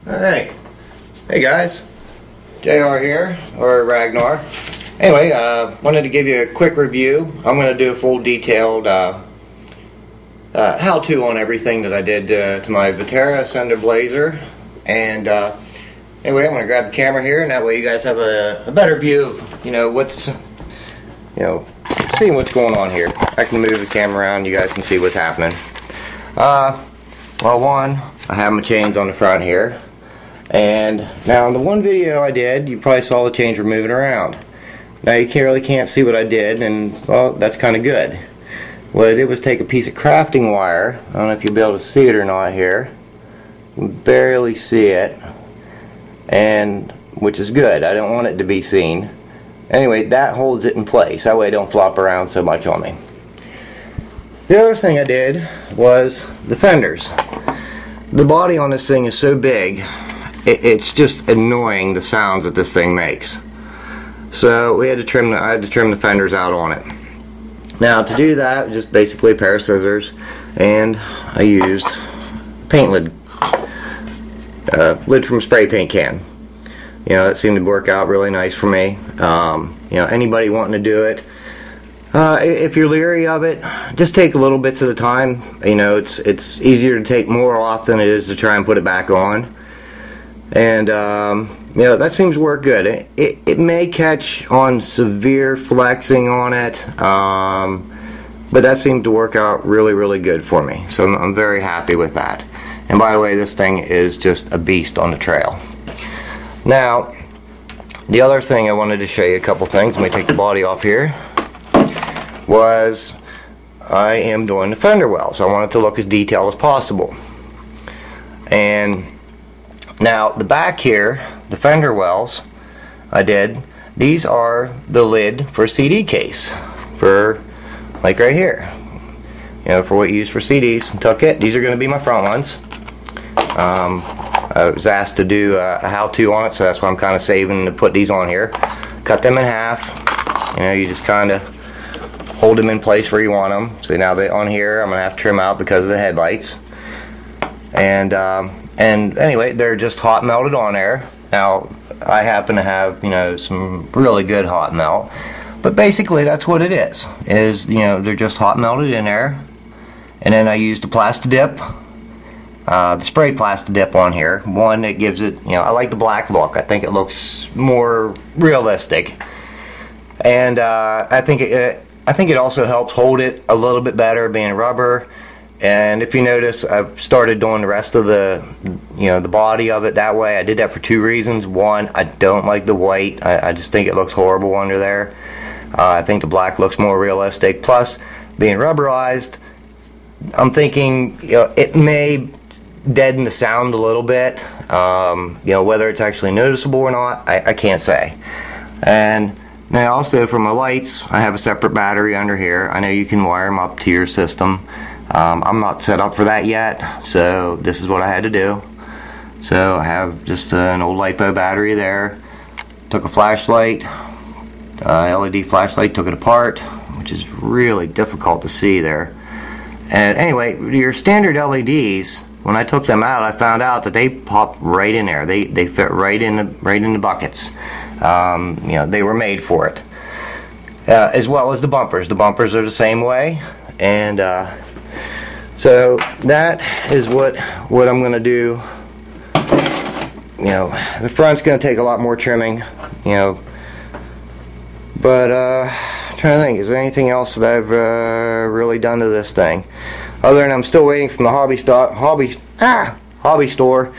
Alright, hey guys, JR here, or Ragnar. Anyway, wanted to give you a quick review. I'm going to do a full detailed how-to on everything that I did to my Vaterra Acsender Blazer. And anyway, I'm going to grab the camera here, and that way you guys have a better view of, seeing what's going on here. I can move the camera around, you guys can see what's happening. Well, one, I have my chains on the front here. And now in the one video I did, you probably saw the chains were moving around. Now you really can't see what I did, and well, that's kind of good. What I did was take a piece of crafting wire. I don't know if you'll be able to see it or not here. You can barely see it, and which is good. I don't want it to be seen. Anyway, that holds it in place. That way it don't flop around so much on me. The other thing I did was the fenders. The body on this thing is so big, it's just annoying the sounds that this thing makes. So I had to trim the fenders out on it. Now to do that, just basically a pair of scissors, and I used paint lid from a spray paint can. It seemed to work out really nice for me. Anybody wanting to do it, if you're leery of it, just take little bits at a time. It's easier to take more off than it is to try and put it back on. And that seems to work good. It may catch on severe flexing on it, but that seemed to work out really good for me. So I'm very happy with that. And by the way, this thing is just a beast on the trail. Now, the other thing I wanted to show you a couple things. Let me take the body off here. Was I am doing the fender wells. I want it to look as detailed as possible. And now the back here, the fender wells I did, these are the lid for a CD case, for like right here, for what you use for CDs. Took it. These are going to be my front ones. I was asked to do a how-to on it, so that's why I'm kind of saving to put these on here. Cut them in half. You just kind of hold them in place where you want them. See, now that on here I'm going to have to trim out because of the headlights. And anyway, they're just hot melted on there. Now I happen to have some really good hot melt, but basically that's what it is they're just hot melted in there. And then I used the Plasti Dip, the spray Plasti Dip on here. One that gives it, I like the black look. I think it looks more realistic, and I think it also helps hold it a little bit better being rubber. And if you notice, I've started doing the rest of the body of it that way. I did that for two reasons. One, I don't like the white. I just think it looks horrible under there. I think the black looks more realistic. Plus, being rubberized, I'm thinking it may deaden the sound a little bit. Whether it's actually noticeable or not, I can't say. And now also for my lights, I have a separate battery under here. I know you can wire them up to your system. I'm not set up for that yet, so this is what I had to do. So I have just an old LiPo battery there. Took a flashlight, LED flashlight, took it apart, which is really difficult to see there. And anyway, your standard LEDs, when I took them out, I found out that they pop right in there. They fit right in the buckets. They were made for it. As well as the bumpers. The bumpers are the same way. And so that is what I'm going to do. The front's going to take a lot more trimming. But I'm trying to think, is there anything else that I've really done to this thing? Other than I'm still waiting from the hobby store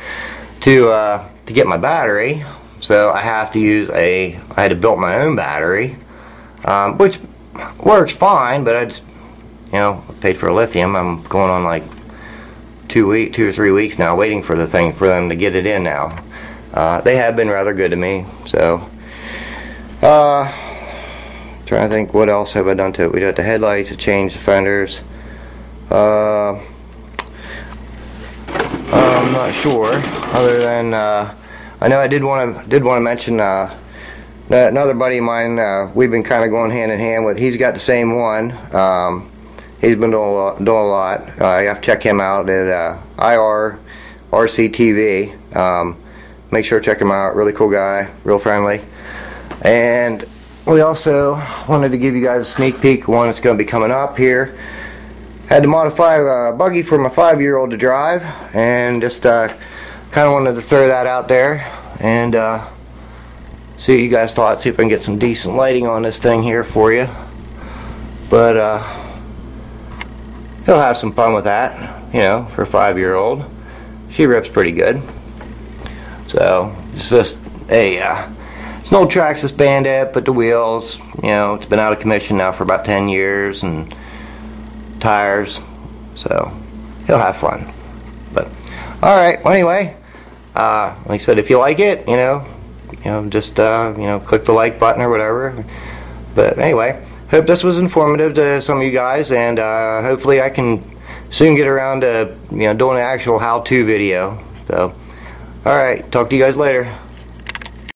to get my battery. So I have to use I had to build my own battery, which works fine, but I just paid for a lithium. I'm going on like 2 or 3 weeks now waiting for them to get it in now. They have been rather good to me. So trying to think, what else have I done to it? We got the headlights, to change the fenders. I'm not sure, other than I know I did want to mention another buddy of mine. We've been kind of going hand in hand with. He's got the same one. He's been doing a lot. You have to check him out at IRRCTV. Make sure to check him out. Really cool guy, real friendly. And we also wanted to give you guys a sneak peek of one that's going to be coming up here. Had to modify a buggy for my 5-year-old to drive, and just kind of wanted to throw that out there and see what you guys thought. See if I can get some decent lighting on this thing here for you. But he'll have some fun with that, you know, for a 5-year-old. She rips pretty good. So it's just it's an old Traxxas Bandit, but the wheels, you know, it's been out of commission now for about 10 years, and tires, so he'll have fun. But alright, well, anyway, like I said, if you like it, you know, just click the like button or whatever. But anyway, hope this was informative to some of you guys, and hopefully I can soon get around to doing an actual how-to video. So alright, talk to you guys later.